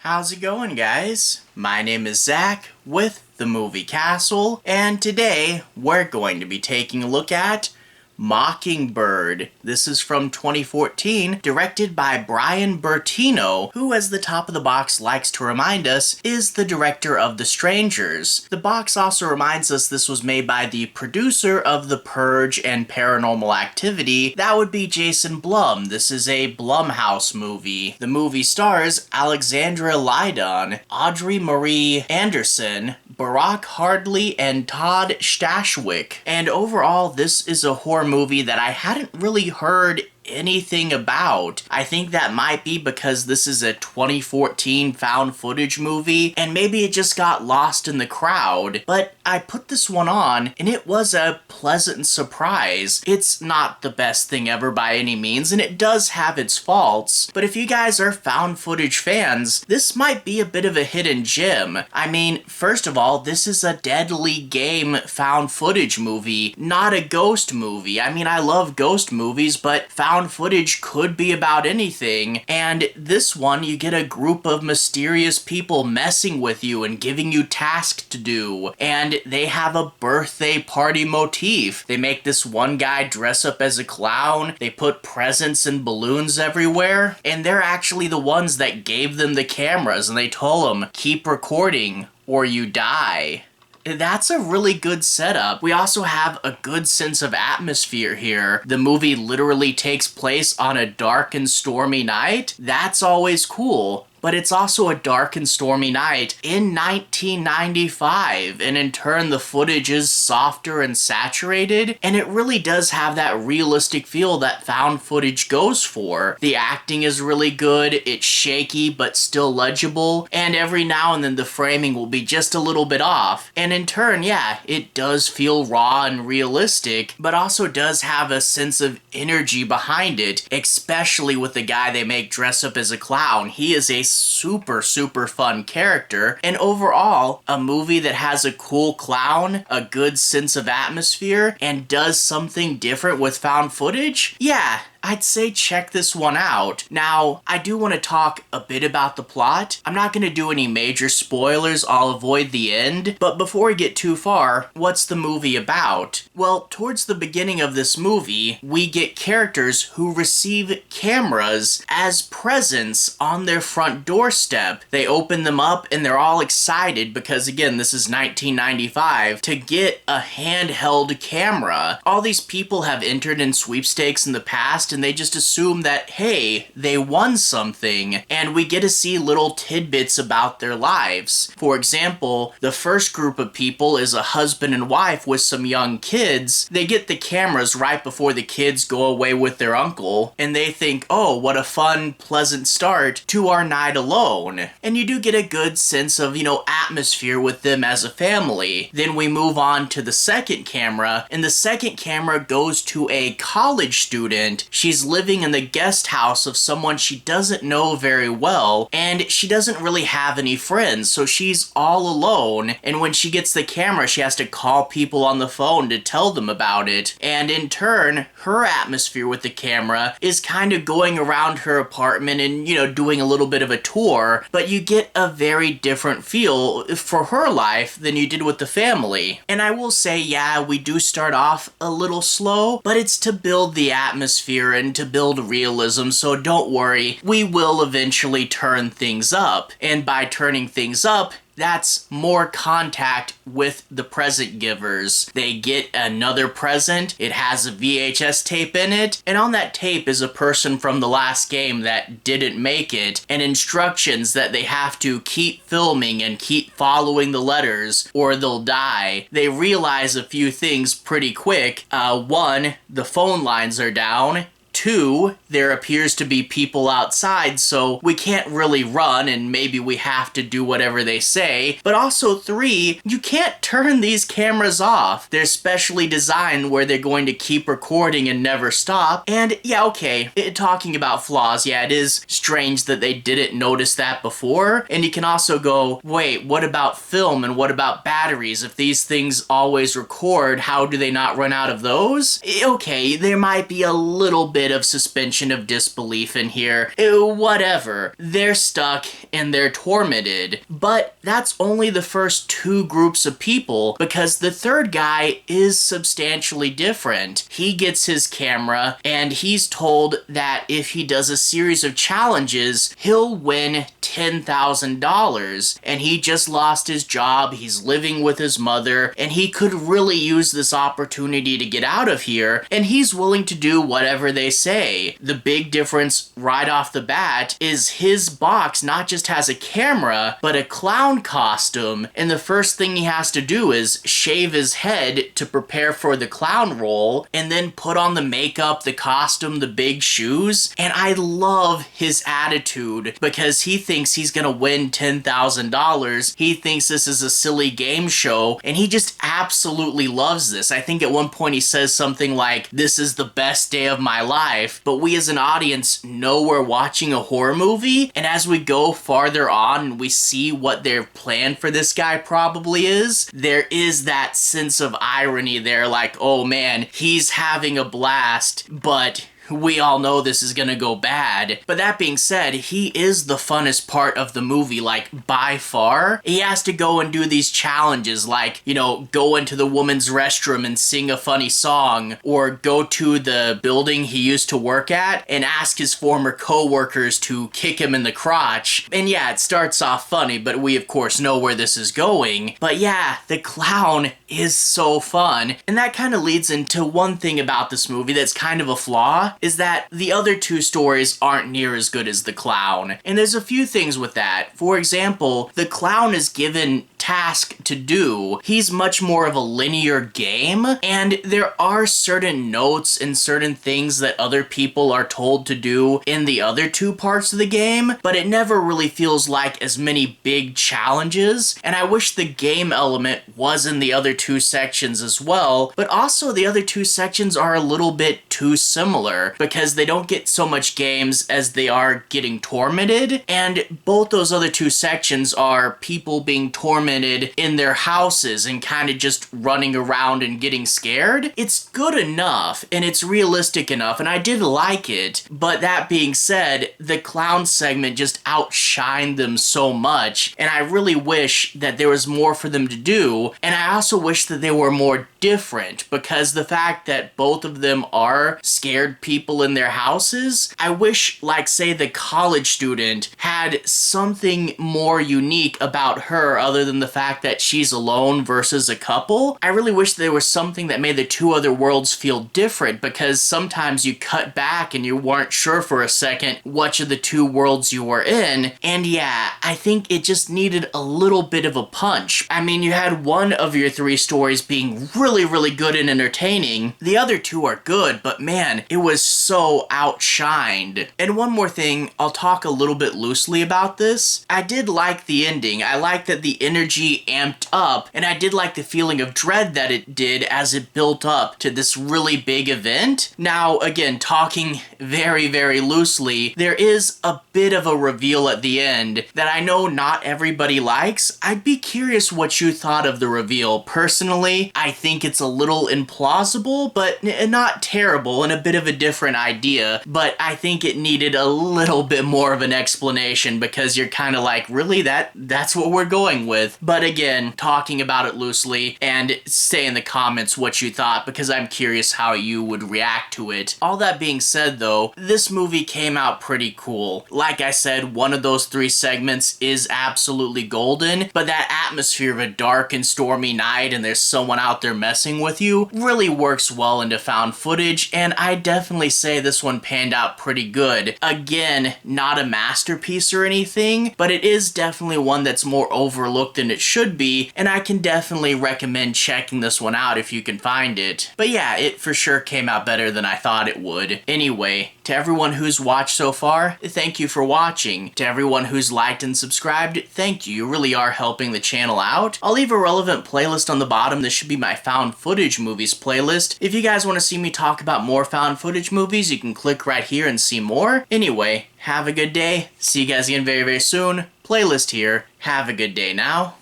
How's it going, guys? My name is Zach with The Movie Castle, and today we're going to be taking a look at Mockingbird. This is from 2014, directed by Bryan Bertino, who, as the top of the box likes to remind us, is the director of The Strangers. The box also reminds us this was made by the producer of The Purge and Paranormal Activity. That would be Jason Blum. This is a Blumhouse movie. The movie stars Alexandra Lydon, Audrey Marie Anderson, Barak, Hardley, and Todd Stashwick. And overall, this is a horror movie that I hadn't really heard anything about. I think that might be because this is a 2014 found footage movie, and maybe it just got lost in the crowd. But I put this one on, and it was a pleasant surprise. It's not the best thing ever by any means, and it does have its faults, but if you guys are found footage fans, this might be a bit of a hidden gem. I mean, first of all, this is a Deadly Game found footage movie, not a ghost movie. I mean, I love ghost movies, but found footage could be about anything, and this one you get a group of mysterious people messing with you and giving you tasks to do, and they have a birthday party motif. They make this one guy dress up as a clown, they put presents and balloons everywhere, and they're actually the ones that gave them the cameras, and they told them, keep recording or you die. That's a really good setup. We also have a good sense of atmosphere here. The movie literally takes place on a dark and stormy night. That's always cool. But it's also a dark and stormy night in 1995, and in turn the footage is softer and saturated, and it really does have that realistic feel that found footage goes for. The acting is really good, it's shaky but still legible, and every now and then the framing will be just a little bit off. And in turn, yeah, it does feel raw and realistic, but also does have a sense of energy behind it, especially with the guy they make dress up as a clown. He is a super fun character, and overall a movie that has a cool clown, a good sense of atmosphere, and does something different with found footage. Yeah, I'd say check this one out. Now, I do want to talk a bit about the plot. I'm not going to do any major spoilers, I'll avoid the end, but before we get too far, what's the movie about? Well, towards the beginning of this movie, we get characters who receive cameras as presents on their front doorstep. They open them up and they're all excited because, again, this is 1995, to get a handheld camera. All these people have entered in sweepstakes in the past, and they just assume that, hey, they won something, and we get to see little tidbits about their lives. For example, the first group of people is a husband and wife with some young kids. They get the cameras right before the kids go away with their uncle, and they think, oh, what a fun, pleasant start to our night alone. And you do get a good sense of, atmosphere with them as a family. Then we move on to the second camera, and the second camera goes to a college student. She's living in the guest house of someone she doesn't know very well, and she doesn't really have any friends, so she's all alone, and when she gets the camera, she has to call people on the phone to tell them about it, and in turn, her atmosphere with the camera is kind of going around her apartment and, doing a little bit of a tour, but you get a very different feel for her life than you did with the family. And I will say, yeah, we do start off a little slow, but it's to build the atmosphere and to build realism, so don't worry, we will eventually turn things up. And by turning things up, that's more contact with the present givers. They get another present, it has a VHS tape in it, and on that tape is a person from the last game that didn't make it, and instructions that they have to keep filming and keep following the letters or they'll die. They realize a few things pretty quick. One, the phone lines are down. 2, there appears to be people outside, so we can't really run and maybe we have to do whatever they say. But also 3, you can't turn these cameras off. They're specially designed where they're going to keep recording and never stop. And yeah, okay, talking about flaws, yeah, it is strange that they didn't notice that before. And you can also go, wait, what about film and what about batteries? If these things always record, how do they not run out of those? Okay, there might be a little bit of suspension of disbelief in here. Whatever. They're stuck and they're tormented. But that's only the first two groups of people, because the third guy is substantially different. He gets his camera and he's told that if he does a series of challenges, he'll win $10,000. And he just lost his job, he's living with his mother, and he could really use this opportunity to get out of here, and he's willing to do whatever they say. The big difference right off the bat is his box not just has a camera, but a clown costume, and the first thing he has to do is shave his head to prepare for the clown role, and then put on the makeup, the costume, the big shoes. And I love his attitude, because he thinks he's gonna win $10,000. He thinks this is a silly game show, and he just absolutely loves this. I think at one point he says something like, "This is the best day of my life," but we as an audience know we're watching a horror movie, and as we go farther on and we see what their plan for this guy probably is, there is that sense of irony there, like, oh man, he's having a blast, but we all know this is gonna go bad. But that being said, he is the funnest part of the movie, like, by far. He has to go and do these challenges, like, you know, go into the woman's restroom and sing a funny song, or go to the building he used to work at and ask his former co-workers to kick him in the crotch. And yeah, it starts off funny, but we of course know where this is going. But yeah, the clown is so fun. And that kind of leads into one thing about this movie that's kind of a flaw, is that the other two stories aren't near as good as the clown. And there's a few things with that. For example, the clown is given task to do. He's much more of a linear game, and there are certain notes and certain things that other people are told to do in the other two parts of the game, but it never really feels like as many big challenges. And I wish the game element was in the other two sections as well, but also the other two sections are a little bit too similar, because they don't get so much games as they are getting tormented, and both those other two sections are people being tormented in their houses and kind of just running around and getting scared. It's good enough and it's realistic enough, and I did like it, but that being said, the clown segment just outshined them so much, and I really wish that there was more for them to do, and I also wish that they were more different, because the fact that both of them are scared people in their houses, I wish, like, say, the college student had something more unique about her other than the fact that she's alone versus a couple. I really wish there was something that made the two other worlds feel different, because sometimes you cut back and you weren't sure for a second which of the two worlds you were in, and yeah, I think it just needed a little bit of a punch. I mean, you had one of your three stories being really good and entertaining. The other two are good, but man, it was so outshined. And one more thing, I'll talk a little bit loosely about this. I did like the ending. I like that the energy amped up, and I did like the feeling of dread that it did as it built up to this really big event. Now, again, talking very loosely, there is a bit of a reveal at the end that I know not everybody likes. I'd be curious what you thought of the reveal. Personally, I think it's a little implausible, but not terrible, and a bit of a different idea, but I think it needed a little bit more of an explanation, because you're kind of like, really, that's what we're going with. But again, talking about it loosely, and say in the comments what you thought, because I'm curious how you would react to it. All that being said though, this movie came out pretty cool. Like I said, one of those three segments is absolutely golden, but that atmosphere of a dark and stormy night and there's someone out there messing with you really works well into found footage, and I definitely say this one panned out pretty good. Again, not a masterpiece or anything, but it is definitely one that's more overlooked than it should be, and I can definitely recommend checking this one out if you can find it. But yeah, it for sure came out better than I thought it would. Anyway, to everyone who's watched so far, thank you for watching. To everyone who's liked and subscribed, thank you. You really are helping the channel out. I'll leave a relevant playlist on the bottom. This should be my found footage movies playlist. If you guys want to see me talk about more found footage movies, you can click right here and see more. Anyway, have a good day. See you guys again very soon. Playlist here. Have a good day now.